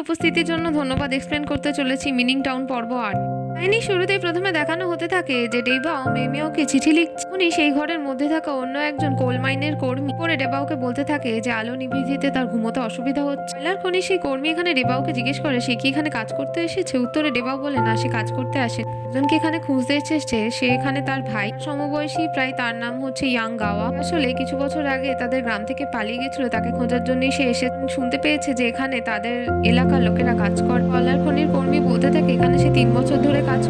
উপস্থিতির জন্য ধন্যবাদ। এক্সপ্লেন করতে চলেছি মিনিং টাউন পর্ব 8। কাহিনীর শুরুতেই প্রথমে দেখানো হতে থাকে যে ডেবাও মেমিয়াওকে চিঠি লিখছে। উনি সেই ঘরের মধ্যে থাকা অন্য একজন কোল মাইনের কর্মী পরে ডেবাওকে বলতে থাকে যে আলো নিভিয়ে দিতে তার ঘুমোতে অসুবিধা হচ্ছে। কয়লার খনি সেই কর্মী এখানে ডেবাওকে জিজ্ঞেস করে সে কি এখানে কাজ করতে এসেছে। উত্তরে ডেবাও বলে না, সে কাজ করতে আসে, একজনকে এখানে খুঁজতে এসেছে। সে এখানে তার ভাই সমবয়সী, প্রায় তার নাম হচ্ছে ইয়াং গাওয়া। আসলে কিছু বছর আগে তাদের গ্রাম থেকে পালিয়ে গেছিল, তাকে খোঁজার জন্যই সে এসে শুনতে পেয়েছে যে এখানে তাদের এলাকার লোকেরা কাজ করে। কয়লার খনির কর্মী বলতে থাকে এখানে সে 3 বছর ধরে কাজ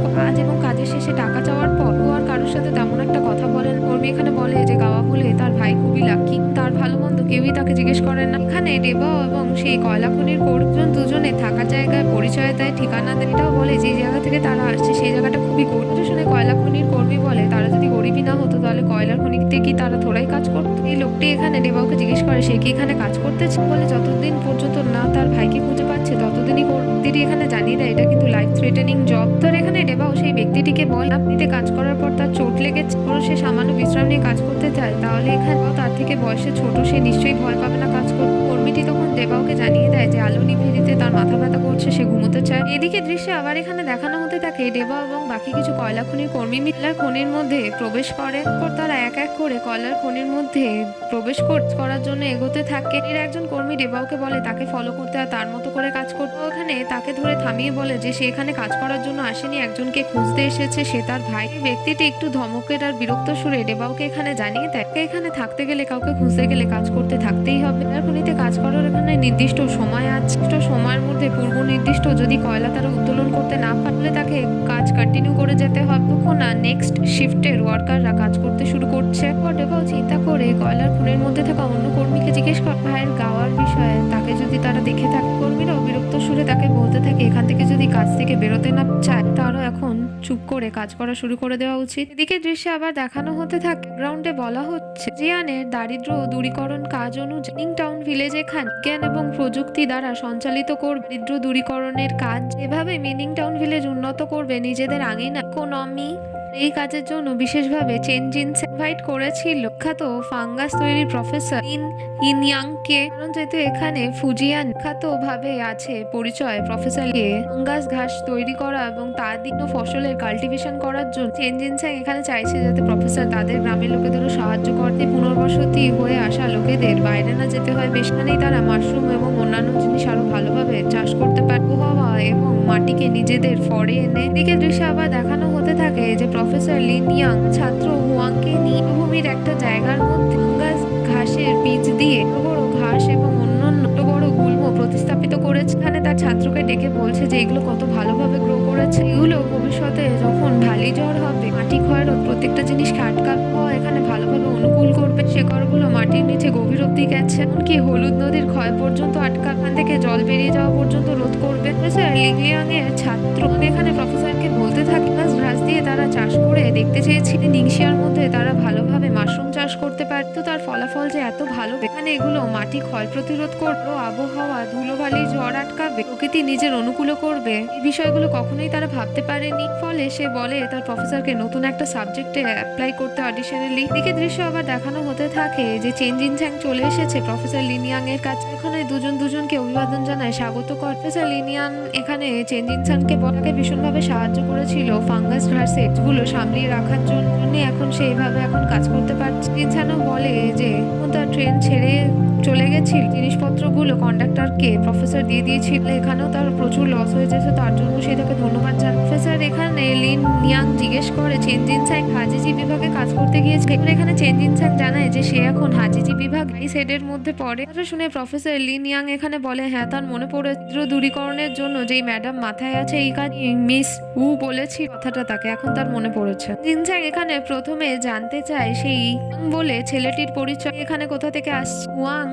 এবং কাজের শেষে টাকা চাওয়ার পর ও আর কারোর সাথে তেমন একটা কথা বলেন। কর্মী এখানে বলে যে গাওয়া বলে তার ভাই খুবই লাকি, তার ভালো মন্দ কেউই তাকে জিজ্ঞেস করেন না। এখানে ডেবাও এবং সেই কয়লা খনির কর্মীজন দুজনে থাকার জায়গায় পরিচয় দেয়, ঠিকানা দেয়। এটাও বলে যে জায়গা থেকে তারা আসছে সেই জায়গাটা খুবই গরিব। শুনে কয়লা খনির কর্মী বলে তারা যদি গরিবই না হতো তাহলে কয়লার খনিতে কি তারা থোড়াই কাজ করতো। এই লোকটি এখানে ডেবাওকে জিজ্ঞেস করে সে কি এখানে কাজ করতেছে। বলে যতদিন পর্যন্ত না তার ভাইকে খুঁজে পাচ্ছে ততদিনই কর্মীটি এখানে জানিয়ে দেয় এটা কিন্তু লাইফ থ্রেটেনিং জব। তো এখানে ডেবাও সেই ব্যক্তিটিকে বলে আপনিতে কাজ করার পর তার চোট লেগেছে, সে সামান্য বিশ্রাম নিয়ে কাজ করতে চায়, তাহলে এখানে তার থেকে বয়সে ছোট, সে নিশ্চয়ই ভয় পাবে না কাজ করতে। কর্মীটি তখন ডেবাওকে জানিয়ে দেয় যে আলো নিভিয়ে দিতে তার মাথা ব্যথা করছে, সে ঘুমোতে চায়। এদিকে দৃশ্যে আবার এখানে দেখানো হতে থাকে ডেবা এবং বাকি কিছু কয়লা খনির কর্মী কয়লার খনির মধ্যে প্রবেশ করে। তারপর তারা এক এক করে কয়লার খনির মধ্যে প্রবেশ করার জন্য এগোতে থাকে। এর একজন কর্মী ডেবাওকে বলে তাকে ফলো করতে আর তার মতো করে কাজ করতে। ওখানে তাকে ধরে থামিয়ে বলে যে সে এখানে কাজ করার জন্য আসেনি, একজনকে খুঁজতে এসেছে, সে তার ভাই। ব্যক্তিটি একটু ধমকের আর বিরক্ত সুরে ডেবাওকে এখানে জানিয়ে দেয় এখানে থাকতে গেলে, কাউকে খুঁজতে গেলে কাজ করতে থাকতেই হবে। কয়লার খনিতে কাজ করার এখানে নির্দিষ্ট সময় আছে, সময়ের মধ্যে পূর্ব নির্দিষ্ট যদি কয়লা তারা উত্তোলন করতে না পারলে তাকে কাজ কন্টিনিউ করে যেতে হবে। তখন নেক্সট শিফটের ওয়ার্কাররা কাজ করতে শুরু করছে। ডেবাও চিন্তা করে কয়লার খনির মধ্যে থাকা অন্য কর্মীকে জিজ্ঞেস করে ভাইয়ের গাওয়ার বিষয়ে, তাকে যদি তারা দেখে থাকে। কর্মীরাও বিরক্ত সুরে তাকে বলতে থাকে এখান থেকে যদি কাজ থেকে বেরোতে না চায় তারও এখন চুপ করে কাজ করা শুরু করে দেওয়া উচিত। এদিকে দৃশ্যে আবার দেখানো হতে থাকে গ্রাউন্ডে বলা হচ্ছে জিয়ানের দারিদ্র দূরীকরণ কাজ অনুযায়ী মিনিং টাউন ভিলেজ এখানে জ্ঞান এবং প্রযুক্তি দ্বারা সঞ্চালিত করবে দারিদ্র দূরীকরণের কাজ। এভাবে মিনিং টাউন ভিলেজ উন্নত করবে নিজেদের আঙিনা ইকোনমি। এই কাজের জন্য বিশেষভাবে চেনজিন ইনভাইট করেছিল খ্যাত ফাঙ্গাস তৈরির প্রফেসর ইনয়াংকে। কারণ যেহেতু এখানে ফুজিয়ান খ্যাত ভাবে আছে পরিচয় প্রফেসরকে ফাঙ্গাস ঘাস তৈরি করা এবং তার দিন ফসলের কাল্টিভেশন করার জন্য চেনজিন এখানে চাইছে যাতে প্রফেসর তাদের গ্রামের লোকেদেরও সাহায্য করতে। পুনর্বসতি হয়ে আসা লোকেদের বাইরে না যেতে হয়, বেশখানেই তারা মাশরুম এবং অন্যান্য জিনিস আরো ভালোভাবে চাষ করতে পারে। আবহাওয়া এবং মাটিকে নিজেদের ফরে এনে এদিকে দৃশ্যে আবার দেখানো হতে থাকে যে প্রফেসর লিন ইয়াং ছাত্র হুয়াংকে নিয়ে ভূমির একটা জায়গার মধ্যে ফাঙ্গাস ঘাসের বীজ দিয়ে বড় ঘাস এবং অন্যান্য বড় গুল্ম প্রতিস্থাপিত করেছে। এখানে তার ছাত্রকে ডেকে বলছে যে এগুলো কত ভালোভাবে গ্রো করেছে, এগুলো ভবিষ্যতে যখন ঢালি ঝড় হবে মাটি ক্ষয়ের প্রত্যেকটা জিনিসকে আটকাবে, এখানে ভালোভাবে অনুকূল করবে। শেকড়গুলো মাটির নিচে গভীর অব্দি গেছে, এমনকি হলুদ নদীর ক্ষয় পর্যন্ত আটকা, এখান থেকে জল বেরিয়ে যাওয়া পর্যন্ত রোধ করবে। প্রফেসর লিংলিয়াং এর ছাত্র এখানে প্রফেসরকে বলতে থাকে ঘাস দিয়ে তারা চাষ করে দেখতে চেয়েছিলেন নিংশিয়ার মধ্যে তারা ভালোভাবে মাশরুম চাষ করতে পারত, তার ফলাফল যে এত ভালো। এখানে এগুলো মাটি ক্ষয় প্রতিরোধ করবে, আবহাওয়া ধুলোবালি ঝড় আটকাবে, প্রকৃতি নিজের অনুকূল করবে। এই বিষয়গুলো কখনোই তারা ভাবতে পারেনি। ফলে সে বলে তার প্রফেসরকে নতুন একটা সাবজেক্টে অ্যাপ্লাই করতে অডিশনে লিখ। দিকে দৃশ্য আবার দেখানো হতে থাকে যে চেনজিন চ্যাং চলে এসেছে প্রফেসর লিনিয়াং এর কাছে। এখানে দুজনকে অভিবাদন জানায়, স্বাগত করে। প্রফেসর লিনিয়াং এখানে চেনজিন চ্যাংকে বলাকে ভীষণভাবে সাহায্য করেছিল ফাঙ্গাস ঘাসের গুলো সামলিয়ে রাখার জন্য, এখন সে এইভাবে এখন কাজ করতে পারছে। চেনজিনও বলে যে তার ট্রেন ছেড়ে চলে গেছিল, জিনিসপত্রগুলো কন্ডাক্টরকে প্রফেসর দিয়ে দিয়েছিল, এখানেও তার প্রচুর লস হয়েছে, তার জন্য সে তাকে ধন্যবাদ জানায়। প্রফেসর এখানে লিন ইয়াং জিজ্ঞেস করে চেনজিন চ্যাং হাজিজি বিভাগে কাজ করতে গিয়েছে। এখানে চেনজিন চ্যাং জানায় যে সে এখন হাজিজি বিভাগ এই সেটের মধ্যে পড়ে। শুনে প্রফেসর লিন ইয়াং এখানে বলে হ্যাঁ তার মনে পড়ে দূরীকরণের জন্য যেই ম্যাডাম মাথায় আছে এই কাজ মিস উ বলেছি কথাটা তাকে এখন তার মনে পড়েছে। জিন চ্যাং এখানে প্রথমে জানতে চায় সেই বলে ছেলেটির পরিচয় এখানে কোথা থেকে আসছে। ওয়াং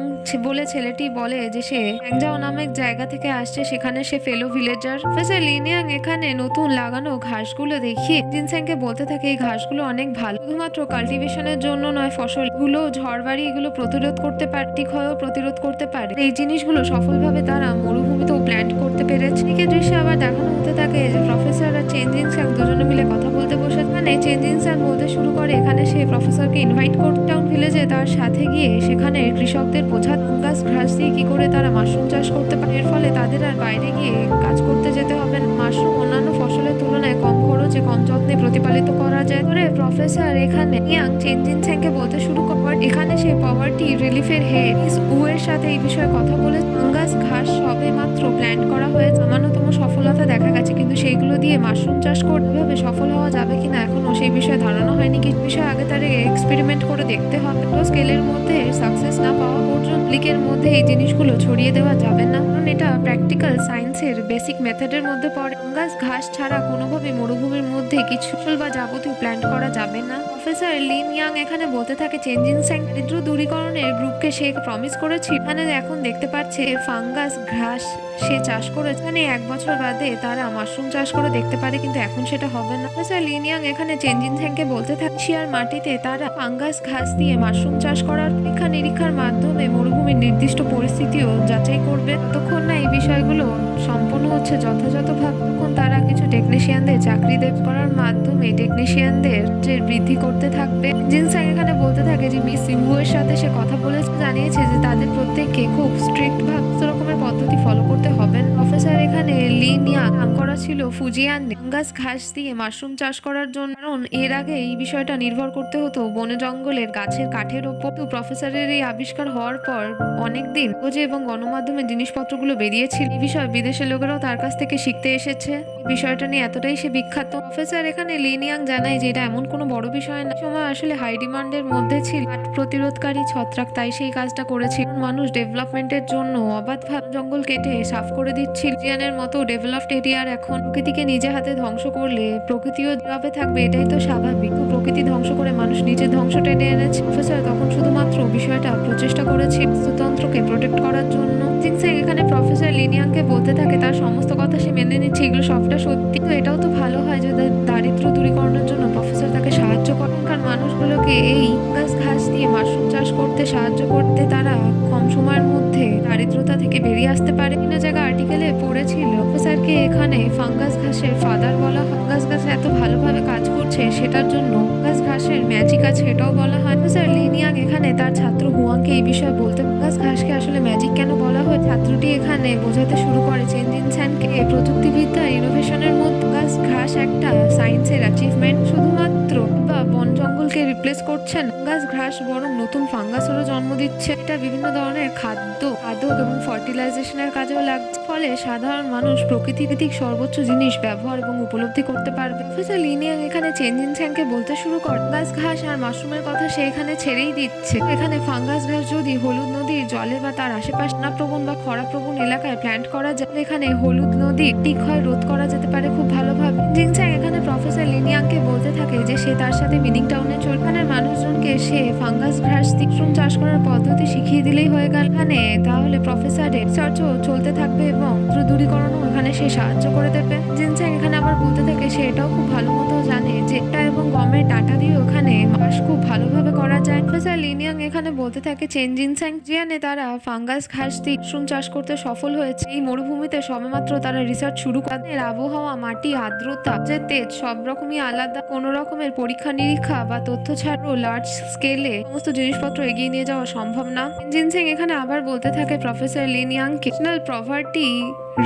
বলে ছেলেটি বলে যে সে হ্যাংজাও নামের জায়গা থেকে আসছে, সেখানে সে ফেলো ভিলেজার। প্রফেসর লিনিয়াং এখানে নতুন লাগানো ঘাসগুলো দেখিয়ে জিনস্যাংকে বলতে থাকে এই ঘাসগুলো অনেক ভালো, শুধুমাত্র কাল্টিভেশনের জন্য নয়, ফসলগুলো ঝড়বাড়ি এগুলো প্রতিরোধ করতে পারে, ক্ষয়ও প্রতিরোধ করতে পারে। এই জিনিসগুলো সফলভাবে তারা মরুভূমিতেও প্ল্যান্ট করতে পেরেছে। এদিকে দৃশ্যে আবার দেখানো হতে থাকে যে প্রফেসর আর চেনজিন চ্যাং দুজনে মিলে কথা বলতে বসে। মানে চেনজিন চ্যাং বলতে শুরু করে এখানে সে প্রফেসরকে ইনভাইট করতে টাউন ভিলেজে তার সাথে গিয়ে সেখানে কৃষকদের বোঝা ফাঙ্গাস ঘাস দিয়ে কি করে তারা মাশরুম চাষ করতে পারে। এর ফলে তাদের আর বাইরে গিয়ে কাজ করতে যেতে হবে না। মাশরুম অন্যান্য ফসলের তুলনায় কম খরচে কম যত্নে প্রতিপালিত করা যায়। পরে প্রফেসর এখানে ইয়াং চেনজিন স্যাংকে বলতে শুরু করে এখানে সে পভার্টি রিলিফের হেড মিস উ এর সাথে এই বিষয়ে কথা বলে ফাঙ্গাস ঘাস সবে মাত্র প্ল্যান করা হয়েছে, সামান্যতম সফলতা দেখা গেছে, কিন্তু সেইগুলো দিয়ে মাশরুম চাষ করতে হবে সফল হওয়া যাবে কিনা এখনো সেই বিষয়ে ধারণা হয়নি। কিছু বিষয় আগে তার এক্সপেরিমেন্ট করে দেখতে হবে। স্কেলের মধ্যে সাকসেস না পাওয়া পর্যন্ত লিকের মধ্যে এই জিনিসগুলো ছড়িয়ে দেওয়া যাবে না, কারণ এটা প্র্যাকটিক্যাল সায়েন্সের বেসিক মেথডের মধ্যে পড়ে। ফাঙ্গাস ঘাস ছাড়া কোনোভাবে মরুভূমির মধ্যে কিছু ফসল বা যাবতীয় প্ল্যান্ট করা যাবে না। প্রফেসর লিন ইয়াং এখানে বলতে থাকে চেনজিন স্যাং দারিদ্র দূরীকরণের গ্রুপকে সে প্রমিস করেছে, এখানে এখন দেখতে পাচ্ছে ফাঙ্গাস ঘাস সে চাষ করে এখানে 1 বছর বাদে তারা মাশরুম চাষ করে দেখতে পারে, কিন্তু এখন সেটা হবে না। প্রফেসর লিন ইয়াং এখানে চেনজিন স্যাংকে বলতে থাকে শিয়ার মাটিতে তারা ফাঙ্গাস ঘাস দিয়ে মাশরুম চাষ করার পরীক্ষা নিরীক্ষার মাধ্যমে মরুভূমির নির্দিষ্ট পরিস্থিতিও যাচাই করবে। ততক্ষণ না এই বিষয়গুলো সম্পন্ন হচ্ছে যথাযথভাবে তখন তারা কিছু টেকনিশিয়ানদের চাকরি করার মাধ্যমে টেকনিশিয়ানদের যে বৃদ্ধি করতে থাকবে। জিনস্যাং এখানে বলতে থাকে যে মিস ইউ এর সাথে সে কথা বলেছে, জানিয়েছে যে তাদের প্রত্যেককে খুব স্ট্রিক্ট ভাবে রকমের পদ্ধতি ফলো করতে হবে। প্রফেসর এখানে লিন ইয়াং নাম করা ছিল ফুজিয়ান ফাঙ্গাস ঘাস দিয়ে মাশরুম চাষ করার জন্য, কারণ এর আগে এই বিষয়টা নির্ভর করতে হতো বনে জঙ্গলের গাছের কাঠের ওপর। তো প্রফেসরের এই আবিষ্কার হওয়ার পর অনেকদিন খোঁজে এবং গণমাধ্যমে জিনিসপত্রগুলো বেরিয়েছিল। এই বিষয়ে বিদেশের লোকেরাও তার কাছ থেকে শিখতে এসেছে। এই বিষয়টা নিয়ে এতটাই সে বিখ্যাত। প্রফেসর এখানে লিন ইয়াং জানায় যে এটা এমন কোনো বড় বিষয় না, সময় আসলে হাই ডিমান্ডের মধ্যে ছিল কাঠ প্রতিরোধকারী ছত্রাক, তাই সেই কাজটা করেছিল। মানুষ ডেভেলপমেন্টের জন্য অবাধভাবে জঙ্গল কেটে সাফ করে দিচ্ছিল। জিয়ানের মতো ডেভেলপড এরিয়ার এখন প্রকৃতিকে নিজে হাতে ধ্বংস করলে প্রকৃতিও যেভাবে থাকবে এটাই তো স্বাভাবিক। তো প্রকৃতি ধ্বংস করে মানুষ নিজের ধ্বংস টেনে এনেছে। প্রফেসর তখন শুধুমাত্র বিষয়টা প্রচেষ্টা করেছে বাস্তুতন্ত্রকে প্রোটেক্ট করার জন্য। জিনস্যাং এখানে প্রফেসর লিন ইয়াংকে বলতে থাকে তার সমস্ত কথা সে মেনে নিচ্ছে, এগুলো সবটা সত্যি। তো এটাও তো ভালো হয় যে দারিদ্র দূরীকরণের জন্য প্রফেসর তাকে সাহায্য করেন, কারণ মানুষগুলোকে এই ফাঙ্গাস ঘাস দিয়ে মাশরুম চাষ করতে সাহায্য করতে তারা কম সময়ের মধ্যে দারিদ্রতা থেকে বেরিয়ে আসতে পারে। বিভিন্ন জায়গায় আর্টিকেলে পড়েছিল প্রফেসরকে এখানে ফাঙ্গাস ঘাসের ফাদার বলা হয়। ফাঙ্গাস ঘাস এত ভালোভাবে কাজ করছে সেটার জন্য ফাঙ্গাস ঘাসের ম্যাজিক আছে এটাও বলা হয়। প্রফেসর লিন ইয়াং এখানে তার ছাত্র হুয়াংকে এই বিষয়ে বলতে ফাঙ্গাস ঘাসকে আসলে ম্যাজিক কেন বলা হয় ছাত্রটি এখানে বোঝাতে শুরু করে চেনজিন স্যাংকে প্রযুক্তিবিদ্যা ইনোভেশনের মধ্যে ফাঙ্গাস ঘাস একটা সায়েন্সের অ্যাচিভমেন্ট, শুধুমাত্র বা বন জঙ্গলকে রিপ্লেস করছেন ফাঙ্গাস ঘাস বরং নতুন ফাঙ্গাসেরও জন্ম দিচ্ছে। এটা বিভিন্ন ধরনের খাদ্য আদক এবং ফার্টিলাইজেশনের কাজেও লাগছে, ফলে সাধারণ মানুষ প্রকৃতিভিত্তিক সর্বোচ্চ জিনিস ব্যবহার এবং উপলব্ধি করতে পারবে। প্রফেসর লিন ইয়াং এখানে চেনজিন স্যাংকে বলতে শুরু করে ফাঙ্গাস ঘাস আর মাশরুমের কথা সে এখানে ছেড়েই দিচ্ছে। এখানে ফাঙ্গাস ঘাস যদি হলুদ নদীর জলে বা তার আশেপাশে বন্যাপ্রবণ বা খরাপ্রবণ এলাকায় প্ল্যান্ট করা যায়, এখানে হলুদ নদী ক্ষয় রোধ করা যেতে পারে খুব ভালোভাবে। জিনস্যাং এখানে প্রফেসর লিন ইয়াংকে বলতে থাকে যে সে তার সাথে মিনিং টাউনে চলখানের মানুষজনকে সে ফাঙ্গাস ঘাস মাশরুম চাষ করার পদ্ধতি শিখিয়ে দিলেই হয়ে গেল এখানে, তাহলে প্রফেসরের রিসার্চও চলতে থাকবে এবং দূরীকরণও এখানে সে সাহায্য করে দেবে। জিনস্যাং এখানে আবার বলতে থাকে সে এটাও খুব ভালো মতো জানে যে এটা এবং গমের ডাটা দিয়ে ওখানে চাষ খুব ভালোভাবে করা যায়। প্রফেসর লিন ইয়াং এখানে বলতে থাকে জিনস্যাং জিয়ানে তারা ফাঙ্গাস ঘাস দিয়ে মাশরুম চাষ করতে সফল হয়েছে। এই মরুভূমিতে সবেমাত্র তারা রিসার্চ শুরু করে। আবহাওয়া, মাটি, আর্দ্রতা, যে তেজ সব রকমই আলাদা। কোনো রকমের পরীক্ষা নিরীক্ষা বা তথ্য ছাড়াও লার্জ স্কেলে সমস্ত জিনিসপত্র এগিয়ে নিয়ে যাওয়া সম্ভব না। জিনস্যাং এখানে আবার বলতে থাকে প্রফেসর লিন ইয়াংকে national poverty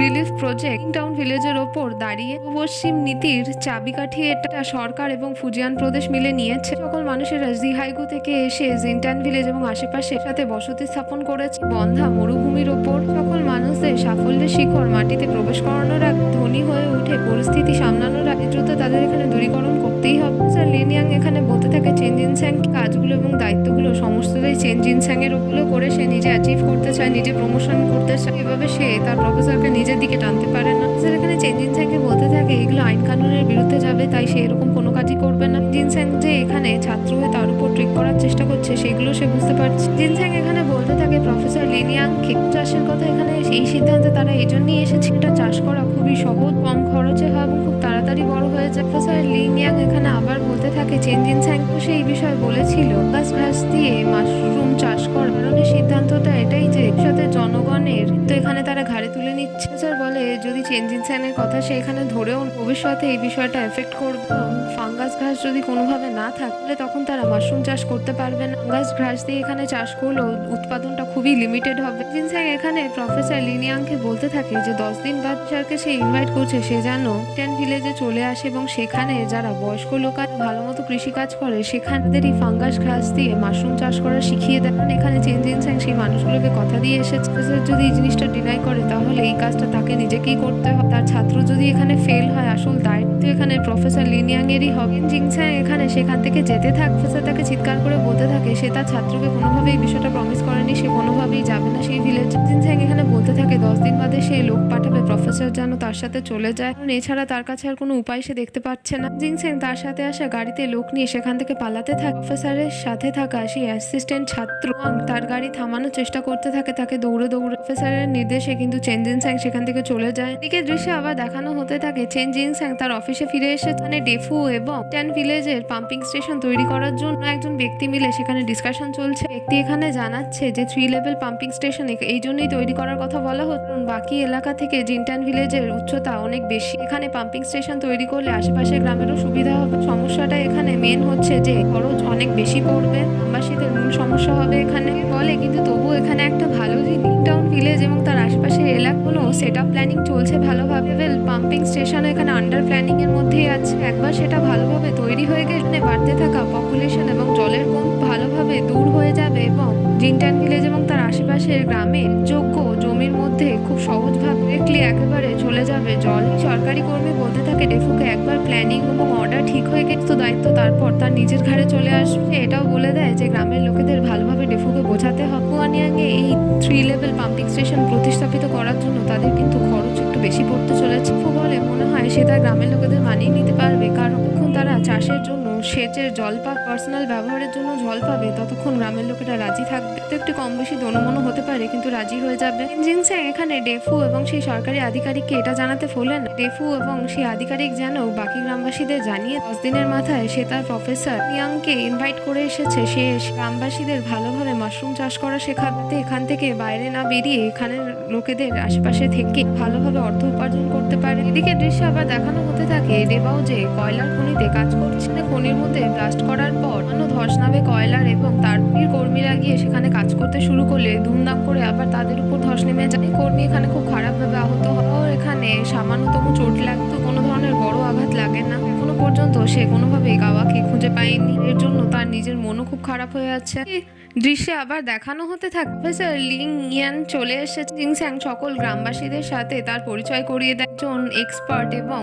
relief project town ভিলেজের ওপর দাঁড়িয়ে পশ্চিম নীতির চাবিকাঠি এটা সরকার এবং ফুজিয়ান প্রদেশ মিলে নিয়েছে। সকল মানুষেরা জিহাইগু থেকে এসে জিনটান ভিলেজ এবং আশেপাশের সাথে বসতি স্থাপন করেছে বন্ধা মরুভূমির ওপর। সকল মানুষদের সাফল্যের শিখর মাটিতে প্রবেশ করানোর আগে ধনী হয়ে উঠে পরিস্থিতি সামলানোর আগে দ্রুত তাদের এখানে দূরীকরণ করতেই হবে। স্যার লিন ইয়াং এখানে বলতে থাকে জিনস্যাং কাজগুলো এবং দায়িত্বগুলো সমস্তটাই জিনস্যাং এর ওগুলো করে সে নিজে অ্যাচিভ করতে চায়, নিজে প্রমোশন করতে চায়। এভাবে সে তার প্রফেসরকে নিজের দিকে টানতে পারে না। স্যার এখানে জিনস্যাংকে বলতে থাকে এগুলো আইন কানুনের বিরুদ্ধে যাবে, তাই সে এরকম কোনো কাজই করবে না। জিনস্যাং যে এখানে ছাত্র হয়ে তার উপর ট্রিক করার চেষ্টা করছে সেগুলো সে বুঝতে পারছে। জিনস্যাং এখানে বলতে থাকে প্রফেসর লিন ইয়াংকে চাষের কথা এখানে এই সিদ্ধান্তে তারা এই জন্যই এসেছে, এটা চাষ করা খুবই সহজ, কম খরচে হয় এবং খুব তাড়াতাড়ি বড় হয়ে যায়। প্রফেসর লিন ইয়াং এখানে আবার বলতে থাকে জিনস্যাং সে এই বিষয়ে বলেছিল গাছ ঘাস দিয়ে মাশরুম চাষ করার কারণে সিদ্ধান্তটা এটাই যে সাথে জনগণের তো এখানে তারা ঘাড়ে তুলে নিচ্ছে। স্যার বলে যদি চেন জিনস্যাংয়ের কথা সে এখানে ধরেও ভবিষ্যতে এই বিষয়টা এফেক্ট করবে। ফাঙ্গাস ঘাস যদি কোনোভাবে না থাকলে তখন তারা মাশরুম চাষ করতে পারবে না। ফাঙ্গাস ঘাস দিয়ে এখানে চাষ করলেও উৎপাদনটা খুবই লিমিটেড হবে। জিনস্যাং এখানে প্রফেসর লিনিয়াংকে বলতে থাকে যে 10 দিন বাদ স্যারকে সে ইনভাইট করছে সে যেন টেন ভিলেজে চলে আসে এবং সেখানে যারা বয়স্ক লোক ভালো মতো কৃষিকাজ করে সেখানদের এই ফাঙ্গাস ঘাস দিয়ে মাশরুম চাষ করা শিখিয়ে দেন। এখানে চেন জিনস্যাং সেই মানুষগুলোকে কথা দিয়ে এসেছে যদি এই জিনিসটা ডিনাই করে তাহলে এই কাজটা তাকে নিজেকেই করতে হবে। তার ছাত্র যদি এখানে ফেল হয় আসল দায়িত্ব এখানে প্রফেসর লিনিয়াং এরই হবে। জিনস্যাং এখানে সেখান থেকে যেতে থাকে। প্রফেসর তাকে চিৎকার করে বলতে থাকে সে তার ছাত্রকে কোনোভাবেই এই বিষয়টা প্রমিস করেনি, সে কোনোভাবেই যাবে না সেই ভিলেজ। জিনস্যাং এখানে বলতে থাকে 10 দিন বাদে সেই লোক পাঠাবে প্রফেসর যেন তার সাথে চলে যায়, কারণ এছাড়া তার কাছে আর কোনো উপায় সে দেখতে পাচ্ছে না। জিনস্যাং তার সাথে আসা গাড়িতে লোক নিয়ে সেখান থেকে পালাতে থাকে। প্রফেসরের সাথে থাকা সেই অ্যাসিস্ট্যান্ট ছাত্র তার গাড়ি থামানোর চেষ্টা করতে থাকে তাকে দৌড়ে দৌড়ে। প্রফেসরের নির্দেশে কিন্তু চেন জিনস্যাং সেখান থেকে চলে যায়। এদিকে দৃশ্যে আবার দেখানো হতে থাকে চেন জিনস্যাং তার অফিসে ফিরে এসে মানে ডেফু এবং টেন ভিলেজের পাম্পিং স্টেশন তৈরি করার জন্য একজন ব্যক্তি মিলে সেখানে ডিসকাশন চলছে। ব্যক্তি এখানে জানাচ্ছে যে 3 লেভেল পাম্পিং স্টেশন এই জন্যই তৈরি করার কথা বলা হচ্ছে, বাকি এলাকা থেকে জিনট্যান ভিলেজের উচ্চতা অনেক বেশি। এখানে পাম্পিং স্টেশন তৈরি করলে আশেপাশের গ্রামেরও সুবিধা হবে। সমস্যাটা এখানে মেন হচ্ছে যে খরচ অনেক বেশি পড়বে, গ্রামবাসীদের মূল সমস্যা হবে এখানে বলে। কিন্তু তবু এখানে একটা ভালো জিনিস টাউন ভিলেজ এবং তার আশেপাশের এলাকাগুলো সেট আপ প্ল্যানিং চলছে ভালোভাবে। পাম্পিং স্টেশন এখানে আন্ডার প্ল্যানিং এর মধ্যেই আছে। একবার সেটা ভালোভাবে তৈরি হয়ে গেলে বাড়তে থাকা পপুলেশন এবং জলের কম ভালোভাবে দূর হয়ে যাবে এবং জিনট্যান ভিলেজ এবং তার আশেপাশের গ্রামে যোগ্য জমির মধ্যে খুব সহজভাবে একেবারে চলে যাবে জল। সরকারি কর্মী বলতে থাকে ডেফুকে একবার প্ল্যানিং এবং অর্ডার ঠিক হয়ে গেছে দায়িত্ব তারপর তার নিজের ঘাড়ে চলে আসবে। এটাও বলে দেয় যে গ্রামের লোকেদের ভালোভাবে ডেফুকে বোঝাতে হবে। কুয়ানিয়াংয়ে এই 3 লেভেল পাম্পিং স্টেশন প্রতিস্থাপিত করার জন্য তাদের কিন্তু খরচ একটু বেশি পড়তে চলেছে। বলে মনে হয় সে তার গ্রামের লোকেদের মানিয়ে নিতে পারবে, কারণ যখন তারা চাষের জন্য সেচের জল পাক পার্সোনাল ব্যবহারের জন্য জল পাবে ততক্ষণ গ্রামের লোকেরা রাজি থাকবে। তো একটু কম বেশি দনমনো হতে পারে কিন্তু রাজি হয়ে যাবে। জিনস্যাং এখানে ডেফু এবং সেই সরকারি আধিকারিককে এটা জানাতে বললেন ডেফু এবং সেই আধিকারিক যেন বাকি গ্রামবাসীদের জানিয়ে 10 দিনের মাথায় সে তার প্রফেসর ইয়াংকে ইনভাইট করে এসেছে। সে গ্রামবাসীদের ভালোভাবে মাশরুম চাষ করা শেখাতে এখান থেকে বাইরে না বেরিয়ে এখানের লোকেদের আশেপাশে থেকে ভালোভাবে অর্থ উপার্জন করতে পারে। এদিকে দৃশ্য আবার দেখানো হতে থাকে দেবাও যে কয়লার খনিতে কাজ করছে। খনির মধ্যে ব্লাস্ট করার পর ধস নামে কয়লার এবং তার কর্মীরা গিয়ে সেখানে কাজ করতে শুরু করলে ধুমধাম করে আবার তাদের উপর ধস নেমে যায়। কর্মী এখানে খুব খারাপভাবে আহত হয়। এখানে সামান্যতম চোট লাগতো, কোনো ধরনের বড় আঘাত লাগে না। এখনো পর্যন্ত সে কোনোভাবে গাওয়াকে খুঁজে পায়নি, এর জন্য তার নিজের মনও খুব খারাপ হয়ে আছে। দৃশ্যে আবার দেখানো হতে থাকে প্রফেসর লিং ইয়ান চলে এসেছে। জিনস্যাং সকল গ্রামবাসীদের সাথে তার পরিচয় করিয়ে দেয় একজন এক্সপার্ট এবং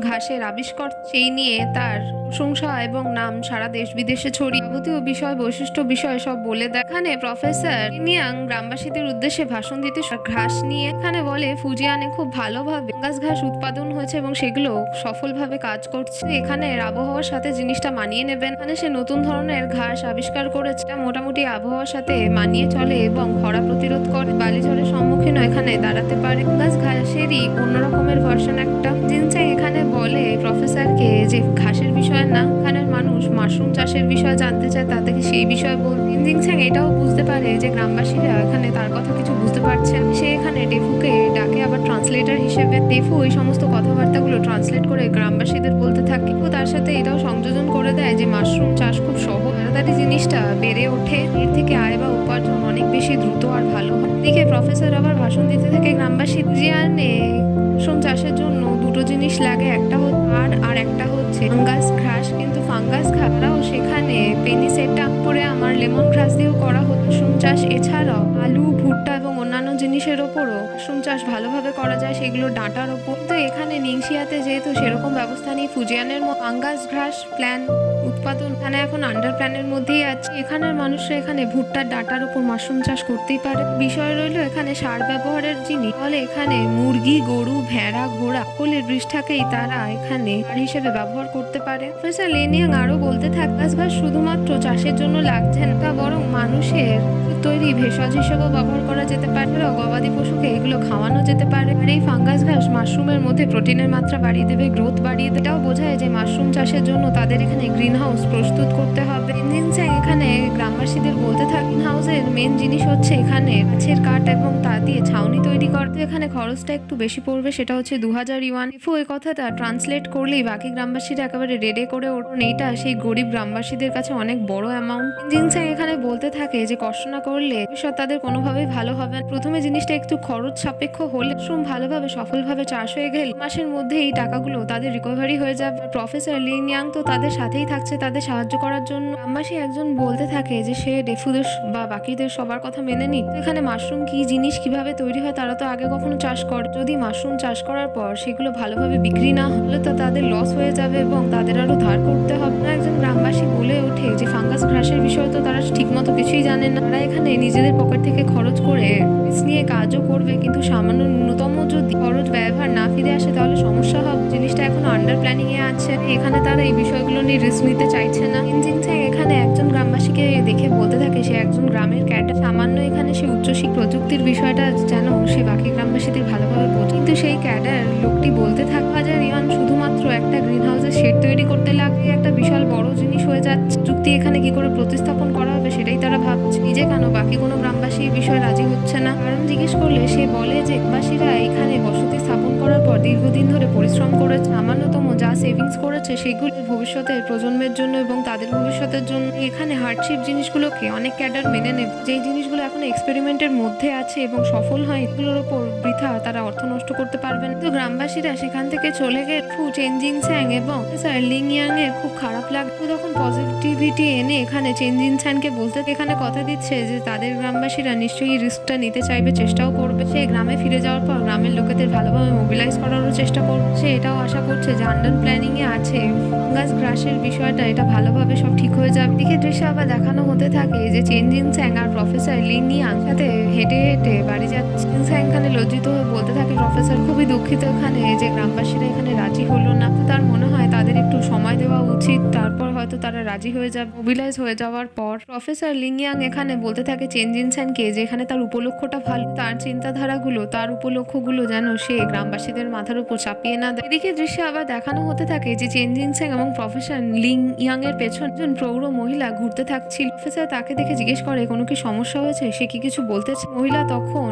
ঘাসের আবিষ্কার, সেই নিয়ে তার প্রশংসা এবং নাম সারা দেশ বিদেশে ছড়িয়ে যাবতীয় বিষয় বৈশিষ্ট্য বিষয় সব বলে দেয়। এখানে প্রফেসর লিনিয়াং গ্রামবাসীদের উদ্দেশ্যে ভাষণ দিতে ঘাস নিয়ে এখানে বলে ফুজিয়ানে খুব ভালোভাবে ঘাস উৎপাদন হয়েছে এবং সেগুলো সফলভাবে কাজ করছে। এখানে আবহাওয়ার সাথে জিনিসটা মানিয়ে নেবেন। এখানে সে নতুন ধরনের ঘাস আবিষ্কার করেছে মোটামুটি আবহাওয়ার সাথে মানিয়ে চলে এবং খরা প্রতিরোধ করে, বালিঝড়ের সম্মুখীনও এখানে দাঁড়াতে পারে। ঘাসেরই অন্যরকমের ভার্সন একটা। জিনস্যাং এখানে বলে প্রফেসরকে যে ঘাসের বিষয় না, এখানের মানুষ মাশরুম চাষের বিষয়ে জানতে চায়, তাদেরকে সেই বিষয়ে বলবে। জিনস্যাং এটাও বুঝতে পারে যে গ্রামবাসীরা এখানে তার কথা কিছু বুঝতে পারছেন। সে এখানে ডেফুকে ডাকে আবার ট্রান্সলেটর হিসেবে। ডেফু ওই সমস্ত কথাবার্তাগুলো ট্রান্সলেট করে গ্রামবাসীদের বলতে থাকে। তার সাথে এটাও সংযোজন করে দেয় যে মাশরুম চাষ খুব সহজ, তাড়াতাড়ি জিনিসটা বেড়ে ওঠে, এর থেকে আয় বা উপার্জন অনেক বেশি দ্রুত আর ভালো হয়। এদিকে প্রফেসর আবার ভাষণ দিতে থাকে গ্রামবাসী জিয়ানে মাশরুম চাষের জন্য দুটো জিনিস লাগে, একটা হচ্ছে আর একটা হচ্ছে ফাঙ্গাস ঘাস। কিন্তু ফাঙ্গাস ঘাসরাও সেখানে পেনি সেট আপ করে আমার লেমন গ্রাস দিয়েও করা হতো মাশরুম চাষ। এছাড়াও আলু ভুট্টা এবং অন্যান্য জিনিসের ওপরও মাশরুম চাষ ভালোভাবে করা যায়, সেগুলো ডাঁটার ওপর। তো এখানে নিংসিয়াতে যেহেতু সেরকম ব্যবস্থা নেই, ফুজিয়ানের মতো ফাঙ্গাস ঘাস প্ল্যান উৎপাদন এখানে এখন আন্ডার প্ল্যানের মধ্যেই আছে। এখানের মানুষরা এখানে ভুট্টার ডাঁটার উপর মাশরুম চাষ করতেই পারে। বিষয় রইল এখানে সার ব্যবহারের জিনিস, ফলে এখানে মুরগি, গরু, ভেড়া, ঘোড়া সকলের বৃষ্ঠাকেই তারা এখানে সার হিসেবে ব্যবহার করতে পারে। প্রফেসর লিনিয়াং আরো বলতে থাকে ঘাস শুধুমাত্র চাষের জন্য লাগছে না, বরং মানুষের তৈরি ভেষজ হিসেবেও ব্যবহার করা যেতে পারে। এছাড়াও গবাদি পশুকে এগুলো খাওয়ানো যেতে পারে। আর এই ফাঙ্গাস ঘাস মাশরুমের মধ্যে প্রোটিনের মাত্রা বাড়িয়ে দেবে, গ্রোথ বাড়িয়ে দেবে। এটাও বোঝায় যে মাশরুম চাষের জন্য তাদের এখানে গ্রিন হাউস প্রস্তুত করতে হবে। জিনজিং এখানে গ্রামবাসীদের বলতে থাকে গ্রিন হাউসের মেন জিনিস হচ্ছে এখানে গাছের কাঠ এবং তা দিয়ে ছাউনি তৈরি করতে। এখানে খরচটা একটু বেশি পড়বে, সেটা হচ্ছে 2000 ইউয়ান। এই কথাটা ট্রান্সলেট করলেই বাকি গ্রামবাসীরা একেবারে রেডে করে ওঠেন। এইটা সেই গরিব গ্রামবাসীদের কাছে অনেক বড় অ্যামাউন্ট। জিনজিং এখানে বলতে থাকে যে কষ্ট না করলে ভবিষ্যৎ তাদের কোনোভাবেই ভালো হবে না। প্রথমে জিনিসটা একটু খরচ সাপেক্ষ হলে মাশরুম ভালোভাবে সফলভাবে চাষ হয়ে গেলে মাসের মধ্যে এই টাকাগুলো তাদের রিকভারি হয়ে যাবে। প্রফেসর লিন ইয়াং তো তাদের সাথেই থাকছে তাদের সাহায্য করার জন্য। গ্রামবাসী একজন বলতে থাকে যে সে ডেফুদের বা বাকিদের সবার কথা মেনে নিক। এখানে মাশরুম কি জিনিস, কিভাবে তৈরি হয়, তারা তো আগে কখনো চাষ করে। যদি মাশরুম চাষ করার পর সেগুলো ভালোভাবে বিক্রি না হলে তো তাদের লস হয়ে যাবে এবং তাদের আরো ধার করতে হবে। একজন গ্রামবাসী বলে ওঠে যে ফাঙ্গাস ঘাসের বিষয়ে তো তারা ঠিকমতো কিছুই জানে না। তারা এখানে নিজেদের পকেট থেকে খরচ করে রিস্ক নিয়ে কাজও করবে, কিন্তু সামান্য ন্যূনতম যদি খরচ ব্যবহার না ফিরে আসে তাহলে সমস্যা হবে। জিনিসটা এখন আন্ডার প্ল্যানিং এ আছে। এখানে তারা এই বিষয়গুলো নিয়ে রিস্ক নিতে চাইছে না। জিনজিং এখানে একজন গ্রামবাসীকে দেখে বলতে থাকে সে একজন গ্রামের ক্যাডার। সামান্য এখানে সে উচ্চশিক্ষা প্রযুক্তির বিষয়টা যেন সে বাকি গ্রামবাসীদের ভালোভাবে বোঝে। কিন্তু সেই ক্যাডার লোকটি বলতে থাকে 1000 ইউয়ান শুধুমাত্র একটা গ্রিন হাউসের শেড তৈরি করতে লাগে একটা বিশাল বড় জিনিস হয়ে যাচ্ছে। যুক্তি এখানে কি করে প্রতিস্থাপন করা হবে সেটাই তারা ভাবছে। নিজে কেন বাকি কোনো গ্রামবাসী এই বিষয়ে রাজি হচ্ছে না। কারণ জিজ্ঞেস করলে সে বলে যে গ্রামবাসীরা এখানে বসতি স্থাপন করার পর দীর্ঘদিন ধরে পরিশ্রম করেছে, সামান্যতম যা সেভিংস করেছে সেগুলো ভবিষ্যতের প্রজন্মের জন্য এবং তাদের ভবিষ্যতের জন্য। এখানে হার্ডশিপ জিনিসগুলোকে অনেক ক্যাডার মেনে নেবে। যেই জিনিসগুলো এখন এক্সপেরিমেন্টের মধ্যে আছে এবং সফল হয় এগুলোর ওপর বৃথা তারা অর্থ নষ্ট করতে পারবেন। তো গ্রামবাসীরা সেখান থেকে চলে গেলে চেনজিং এবং স্যার লিং ইয়াং এর খুব খারাপ লাগতো। তখন পজিটিভিটি এনে এখানে চেনজিং বলতে এখানে কথা দিচ্ছে যে তাদের গ্রামবাসীরা নিশ্চয়ই রিস্কটা নিতে চাইবে, চেষ্টাও করবে। সে গ্রামে ফিরে যাওয়ার পর গ্রামের লোকেদের ভালোভাবে মোবিলাইজ করারও চেষ্টা করবে। সে এটাও আশা করছে যে আন্ডার প্ল্যানিং এ আছে ফাঙ্গাস ঘাসের বিষয়টা এটা ভালোভাবে সব ঠিক হয়ে যাবে। দিকে দৃশ্যে আবার দেখানো হতে থাকে যে চেনজিং আর প্রফেসর লিং ইয়াং সাথে হেঁটে হেঁটে বাড়ি যাচ্ছে। এখানে লজ্জিত হয়ে বলতে থাকে প্রফেসর খুবই দুঃখিত এখানে যে গ্রামবাসীরা এখানে রাজি হলো না। তো তার মনে হয় তাদের একটু সময় দেওয়া উচিত, তারপর হয়তো তারা রাজি হয়ে যাবে। মোবিলাইজ হয়ে যাওয়ার পর প্রফেসর লিং ইয়াং এখানে বলতে থাকে চেনজিনকে যে এখানে তার উপলক্ষটা ভালো, তার চিন্তাধারাগুলো তার উপলক্ষগুলো যেন সে গ্রামবাসীদের মাথার উপর চাপিয়ে না দেয়। এদিকে দৃশ্যে আবার দেখানো হতে থাকে যে চেনজিং এবং প্রফেসর লিং ইয়াং এর পেছন একজন প্রৌঢ় মহিলা ঘুরতে থাকছিল। প্রফেসর তাকে দেখে জিজ্ঞেস করে কোনো কি সমস্যা হয়েছে, সে কি কিছু বলতেছে। মহিলা তখন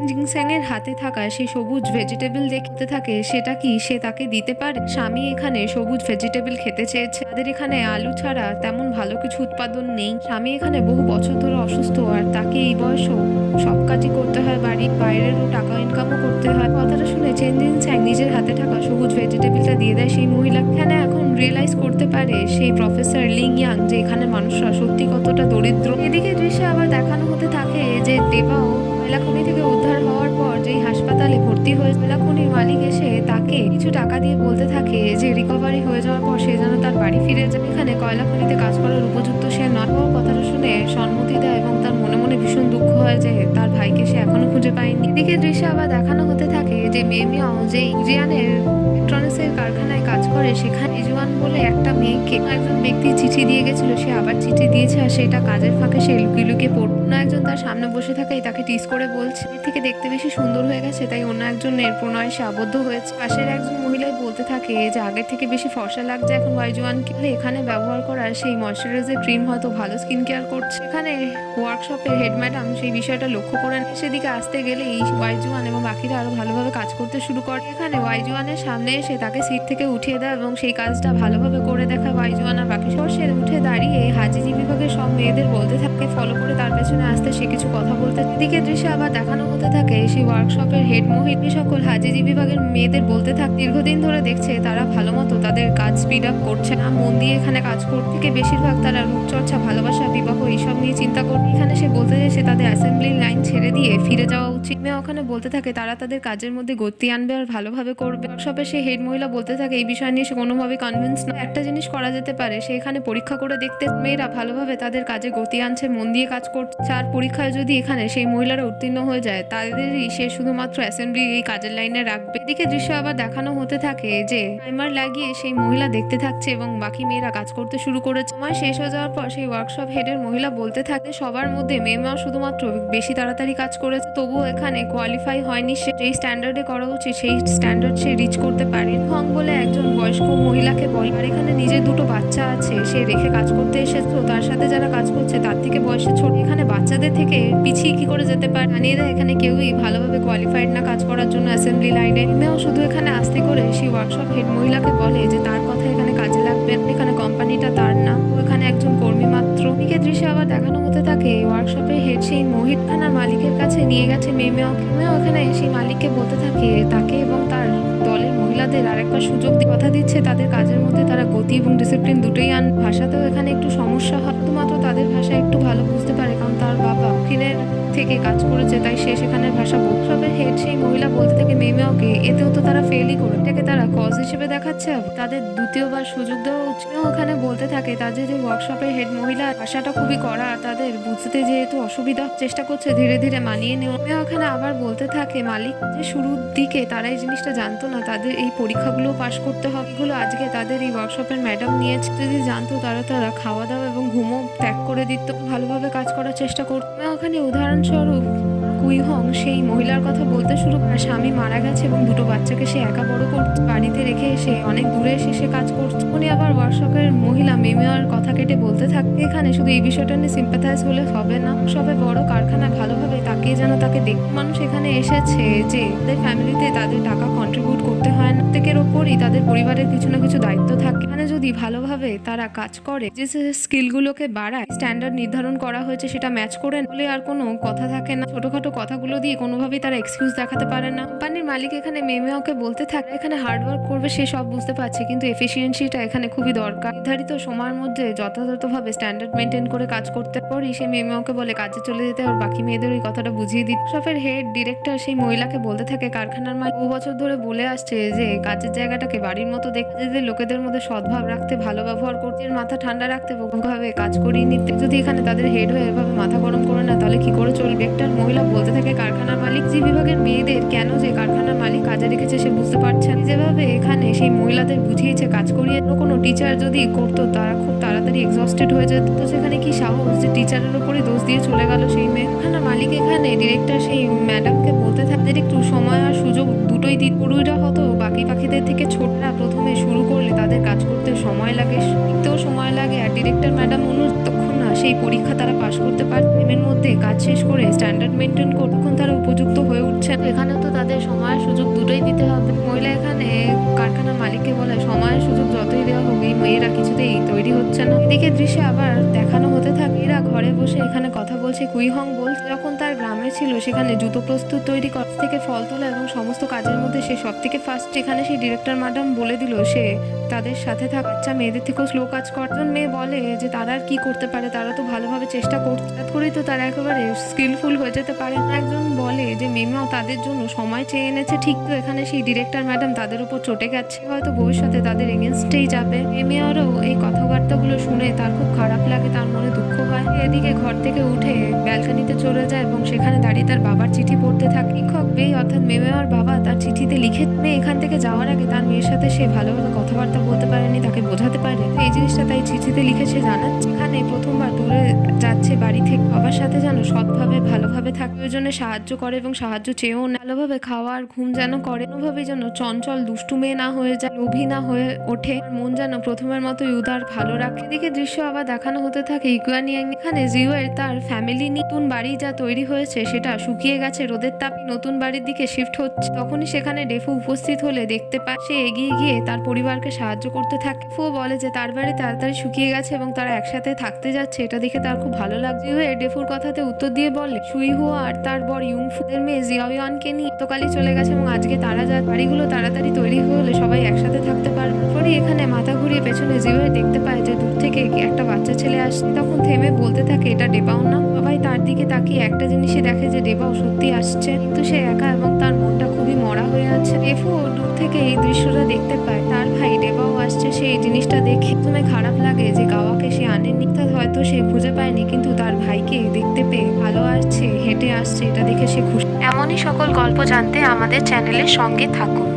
জিনজিং এর হাতে থাকা সেই সবুজ ভেজিটেবল দেখতে থাকে, সেটা কি সে তাকে দিতে পারে। স্বামী এখানে সবুজ ভেজিটেবল খেতে চেয়েছে। তাদের এখানে আলু ছাড়া তেমন ভালো কিছু উৎপাদন নেই। স্বামী এখানে বহু বছর ধরে অসুস্থ আর তাকে এই বয়সেও সব কাজই করতে হয়, বাড়ির বাইরেরও টাকা ইনকামও করতে হয়। কথাটা শুনে চেনজিং নিজের হাতে থাকা সবুজ ভেজিটেবলটা দিয়ে দেয় সেই মহিলা। এখানে এখন রিয়েলাইজ করতে পারে সেই প্রফেসর লিং ইয়াং যে এখানে মানুষরা সত্যি কতটা দরিদ্র। এদিকে দৃশ্যে আবার দেখানো হতে থাকে যে দেবাও কয়লাখনি থেকে উদ্ধার হওয়ার পর যেই হাসপাতালে ভর্তি হয়ে কয়লাখনির মালিক এসে তাকে কিছু টাকা দিয়ে বলতে থাকে যে রিকভারি হয়ে যাওয়ার পর সে যেন তার বাড়ি ফিরে যায়। এখানে কয়লাখনিতে কাজ করার উপযুক্ত সে নয়। কথাটা শুনে সম্মতি দেয় এবং তার মনে মনে ভীষণ দুঃখ হয় যে তার ভাইকে সে এখনো খুঁজে পায়নি। এদিকে দৃশ্যে আবার দেখানো হতে থাকে যে মেমিয়াও যে ইজিয়ানের ইলেকট্রনিক্সের কারখানায় কাজ করে সেখানে ইজুয়ান বলে একটা মেয়েকে একজন ব্যক্তি চিঠি দিয়ে গেছিল, সে আবার চিঠি দিয়েছে আর সেটা কাজের ফাঁকে সে লুকিয়ে লুকিয়ে পড়তো। অন্য একজন তার সামনে বসে থাকে তাকে টিস করে বলছে এর থেকে দেখতে বেশি সুন্দর হয়ে গেছে, তাই অন্য একজনের প্রণয়ে সে আবদ্ধ হয়েছে। পাশের একজন মহিলাই বলতে থাকে যে আগের থেকে বেশি ফর্সা লাগছে এখন ওয়াইজুয়ানকে। এখানে ব্যবহার করার সেই ময়শ্চারাইজার ক্রিম হয়তো ভালো স্কিন কেয়ার করছে। এখানে ওয়ার্কশপের হেড ম্যাডাম সেই বিষয়টা লক্ষ্য করেন। সেদিকে আসতে গেলেই ওয়াইজুয়ান এবং বাকিরা আরো ভালোভাবে কাজ করতে শুরু করে। এখানে ওয়াইজুয়ানের সামনে এসে তাকে সিট থেকে উঠিয়ে দেয় এবং সেই কাজটা ভালোভাবে করে দেখায় ওয়াইজুয়ান আর বাকি সব। সে উঠে দাঁড়িয়ে হাজিজি বিভাগের সব মেয়েদের বলতে থাকে ফলো করে তার পেছনে আসতে, সে কিছু কথা বলতে। এদিকে দৃশ্যে আবার দেখানো হতে থাকে সেই ওয়ার্কশপের হেড মহিলা সকল হাজিজি বিভাগের মেয়েদের বলতে থাকে দীর্ঘদিন ধরে দেখছে তারা ভালো মতো তাদের কাজ স্পিড আপ করছে না, মন দিয়ে এখানে কাজ করতে। বেশিরভাগ তারা রূপচর্চা, ভালোবাসা, বিবাহ এইসব নিয়ে চিন্তা করছে। এখানে সে বলতে চাইছে তাদের অ্যাসেম্বলি লাইন ছেড়ে দিয়ে ফিরে যাওয়া উচিত। মেয়ে ওখানে বলতে থাকে তারা তাদের কাজের মধ্যে গতি আনবে আর ভালোভাবে করবে। ওয়ার্কশপে সেই হেড মহিলা বলতে থাকে এই বিষয় নিয়ে সে কোনোভাবে কনভিন্স না। একটা জিনিস করা যেতে পারে, সে এখানে পরীক্ষা করে দেখতে মেয়েরা ভালোভাবে তাদের কাজে গতি আনছে, মন দিয়ে কাজ করছে। আর পরীক্ষায় যদি এখানে সেই মহিলারা উত্তীর্ণ হয়ে যায় তাদেরই সে শুধুমাত্র অ্যাসেম্বলি এই কাজের লাইনে রাখবে। এদিকে দৃশ্য আবার দেখানো হতে থাকে যে টাইমার লাগিয়ে সেই মহিলা দেখতে থাকছে এবং বাকি মেয়েরা কাজ করতে শুরু করেছে। সময় শেষ হয়ে যাওয়ার পর সেই ওয়ার্কশপ হেডের মহিলা বলতে থাকে সবার মধ্যে মেয়েমাও শুধুমাত্র বেশি তাড়াতাড়ি কাজ করেছে, তবুও এখানে কোয়ালিফাই হয়নি। সে যেই স্ট্যান্ডার্ডে করা উচিত সেই স্ট্যান্ডার্ড সে রিচ করতে পারে। হং বলে একজন বয়স্ক মহিলাকে বলে আর এখানে নিজের দুটো বাচ্চা আছে, সে রেখে কাজ করতে এসেছে। তার সাথে যারা কাজ করছে তার থেকে বয়সে ছোট, এখানে বাচ্চাদের থেকে পিছিয়ে কি করে যেতে পারে। জানিয়ে দেয় এখানে কেউই ভালোভাবে কোয়ালিফাইড না কাজ করার জন্য অ্যাসেম্বলি লাইনে। মেয়েও শুধু এখানে আস্তে করে সেই ওয়ার্কশপ হেড মহিলাকে বলে যে তার কথা এখানে কাজে লাগবে, এখানে কোম্পানিটা তার না, ও এখানে একজন কর্মী মাত্র। এদিকে দৃশ্যে আবার দেখানো হতে থাকে ওয়ার্কশপের হেড সেই মহিলাখানার মালিকের কাছে নিয়ে গেছে মেয়েও এখানে সেই মালিককে বলতে থাকে তাকে এবং তার দলের মহিলাদের আরেকবার সুযোগ কথা দিচ্ছে তাদের কাজের মধ্যে তারা গতি এবং ডিসিপ্লিন দুটোই আন। ভাষাতেও এখানে একটু সমস্যা হয়, শুধুমাত্র তাদের ভাষা একটু ভালো বুঝতে পারে কারণ তার বাবা দক্ষিণের থেকে কাজ করেছে, তাই সে সেখানের ভাষা ওয়ার্কশপের হেড সেই মহিলা বলতে থাকে মেয়েকে এতেও তো তারা ফেলই করে, এটাকে তারা কজ হিসেবে দেখাচ্ছে, তাদের দ্বিতীয়বার সুযোগ দেওয়া উচিত। ওখানে বলতে থাকে তাদের যে ওয়ার্কশপের হেড মহিলা ভাষাটা খুবই কড়া, তাদের বুঝতে যেহেতু অসুবিধা চেষ্টা করছে ধীরে ধীরে মানিয়ে নেওয়া। ওখানে আবার বলতে থাকে মালিক যে শুরুর দিকে তারা এই জিনিসটা জানতো না, তাদের এই পরীক্ষাগুলো পাশ করতে হবে, এগুলো আজকে তাদের এই ওয়ার্কশপের ম্যাডাম নিয়েছে। যদি জানতো তারা খাওয়া দাওয়া এবং ঘুমও ত্যাগ করে দিত, ভালোভাবে কাজ করার চেষ্টা করতো। ওখানে উদাহরণস্বরূপ কুই হং সেই মহিলার কথা বলতে শুরু করে, স্বামী মারা গেছে এবং দুটো বাচ্চাকে সে একা বড় করছে, বাড়িতে রেখে এসে অনেক দূরে এসে সে কাজ করছে। উনি আবার ওয়ার্কশপের মহিলা মেমেয়ার কথা কেটে বলতে থাকে এখানে শুধু এই বিষয়টা নিয়ে সিম্পাথাইজ হলে হবে না, সবে বড় কারখানা ভালোভাবে তাকিয়ে যেন তাকে দেখতে মানুষ এখানে এসেছে যে তাদের ফ্যামিলিতে তাদের টাকা কন্ট্রিবিউট করতে হয় না, প্রত্যেকের ওপরই তাদের পরিবারের কিছু না কিছু দায়িত্ব থাকে। এখানে যদি ভালোভাবে তারা কাজ করে, যে স্কিলগুলোকে বাড়ায়, স্ট্যান্ডার্ড নির্ধারণ করা হয়েছে সেটা ম্যাচ করে বলে আর কোনো কথা থাকে না, ছোটখাটো কথাগুলো দিয়ে কোনোভাবেই তারা এক্সকিউজ দেখাতে পারে না। কোম্পানির মালিক এখানে মেমেওকে বলতে থাকে এখানে হার্ডওয়ার্ক করবে সে সব বুঝতে পারছে, কিন্তু এফিসিয়েন্সিটা এখানে খুবই দরকার। নির্ধারিত সময়ের মধ্যে যথাযথভাবে স্ট্যান্ডার্ড মেনটেন করে কাজ করতে পারি। সে মেমেওকে বলে কাজে চলে যেতে আর বাকি মেয়েদের ওই কথাটা বুঝিয়ে দিতে। শপের হেড ডিরেক্টর সেই মহিলাকে বলতে থাকে কারখানার মালিক 2 বছর ধরে বলে আসছে যে কাজের জায়গাটাকে বাড়ির মতো দেখতে, যে লোকেদের মধ্যে সদ্ভাব রাখতে, ভালো ব্যবহার করতে, মাথা ঠান্ডা রাখতে, ভাবে কাজ করিয়ে নিতে। যদি এখানে তাদের হেড হয়ে এভাবে মাথা গরম করে না তাহলে কি করে চলবে। একটা মহিলা বলতে থাকে কারখানার মালিক যে বিভাগের মেয়েদের কেন যে কারখানার মালিক কাজে রেখেছে সে বুঝতে পারছে না। যেভাবে এখানে সেই মহিলাদের বুঝিয়েছে কাজ করিয়ে, কোনো টিচার যদি করতো তারা খুব তাড়াতাড়ি এক্সস্টেড হয়ে যেত, তো সেখানে কি সাহস যে টিচারের উপরে দোষ দিয়ে চলে গেল সেই মেয়ে। কারখানার মালিক এখানে ডিরেক্টর সেই ম্যাডামকে বলতে থাকে একটু সময় আর সুযোগ দুটোই দিত। পুরুষরা হতো বাকি পাখিদের থেকে ছোটরা প্রথমে শুরু করলে তাদের কাজ করতে সময় লাগে, শিখতেও সময় লাগে, আর ডিরেক্টর ম্যাডাম তখন না সেই পরীক্ষা তারা পাশ করতে পারে, টাইমের মধ্যে কাজ শেষ করে স্ট্যান্ডার্ড মেনটেন করে তখন তারা উপযুক্ত হয়ে উঠছে। এখানেও তো তাদের সময় সুযোগ দুটোই দিতে হবে। মহিলা এখানে কারখানার মালিককে বলে সময়ের সুযোগ যতই দেওয়া হোক এই মেয়েরা কিছুতেই তৈরি হচ্ছে না। এদিকে দৃশ্যে আবার দেখানো হতে থাকে এরা ঘরে বসে এখানে কথা বলছে। কুই হং বলছে যখন তার গ্রামে ছিল সেখানে জুতো প্রস্তুত তৈরি করা থেকে ফল তোলা এবং সমস্ত কাজের মধ্যে সে সব থেকে ফার্স্ট। এখানে সেই ডিরেক্টর ম্যাডাম বলে দিল সে তাদের সাথে থাকা বাচ্চা মেয়েদের থেকেও স্লো কাজ করে। একজন মেয়ে বলে যে তারা আর কি করতে পারে, তারা তো ভালোভাবে চেষ্টা করছে, করেই তো তারা একেবারে স্কিলফুল হয়ে যেতে পারে না। একজন বলে যে মেমেও তাদের জন্য সময় চেয়ে এনেছে, ঠিক তো এখানে সেই ডিরেক্টর ম্যাডাম তাদের উপর চটে গেছে, হয়তো ভবিষ্যতে তাদের এগেনস্টেই যাবে। মেমেয়ারও এই কথাবার্তাগুলো শুনে তার খুব খারাপ লাগে, তার মনে দুঃখ হয়। এদিকে ঘর থেকে উঠে ব্যালকনিতে চলে যায় এবং সেখানে দাঁড়িয়ে তার বাবার চিঠি পড়তে থাকে। শিক্ষক বেই অর্থাৎ মেমেয়ার বাবা তার চিঠিতে লিখে মেয়ে এখান থেকে যাওয়ার আগে তার মেয়ের সাথে সে ভালোভাবে কথাবার্তা বলতে পারেনি, তাকে বোঝাতে পারে, এই জিনিসটা তাই চিঠিতে লিখেছে জানাচ্ছে। এখানে প্রথমবার দূরে যাচ্ছে বাড়ি থেকে, বাবার সাথে যেন সৎভাবে ভালোভাবে থাকে, প্রয়োজনে সাহায্য করে এবং সাহায্য চেয়েও না, ভালোভাবে খাওয়া আর ঘুম যেন করে, কোনোভাবেই যেন চঞ্চল দুষ্টু মেয়ে না হয়ে যায়, লোভী না হয়ে ওঠে, মন যেন প্রথমের মতোই উদার ভালো রাখে। এদিকে দৃশ্য আবার দেখানো হতে থাকে ইকুয়ানিয়াং। এখানে জিওয়ের তার ফ্যামিলি নতুন বাড়ি যা তৈরি হয়েছে সেটা শুকিয়ে গেছে, রোদের তাপে নতুন বাড়ির দিকে শিফট হচ্ছে। তখনই সেখানে ডেফু উপস্থিত হলে দেখতে পায়, সে এগিয়ে গিয়ে তার পরিবারকে সাহায্য করতে থাকে। ফু বলে যে তার বাড়ি তাড়াতাড়ি শুকিয়ে গেছে এবং তারা একসাথে থাকতে যাচ্ছে, এটা দেখে তার খুব ভালো লাগছে। জিউয়ে ডেফুর কথাতে উত্তর দিয়ে বলে সুইহুয়া আর তার বর ইউংফুদের মেয়ে জিয়াওয়ানকে নিয়ে গতকালই চলে গেছে এবং আজকে তারা যা বাড়িগুলো তাড়াতাড়ি তৈরি হলে সবাই একসাথে থাকতে পারবে। পরে এখানে মাথা ঘুরিয়ে পেছনে জিউয়ে দেখতে পায় যে দূর থেকে একটা বাচ্চা ছেলে আসছে। তখন থেমে বলতে থাকে এটা ডেবাও না। সবাই তার দিকে তাকিয়ে একটা জিনিসই দেখে যে ডেবাও সত্যি আসছে, কিন্তু সে একা এবং তার মনটা খুবই মরা হয়ে আছে। ডেফুও দূর থেকে এই দৃশ্যটা দেখতে পায়, তার ভাই ডেবাও আসছে। সে এই জিনিসটা দেখে প্রথমে খারাপ লাগে যে গাওয়াকে সে আনেনি, হয়তো সে খুঁজে পায়নি, কিন্তু তার ভাইকে দেখতে পেয়ে ভালো আসছে, হেঁটে আসছে, এটা দেখে সে খুশি। এমনই সকল গল্প জানতে আমাদের চ্যানেলের সঙ্গে থাকুন।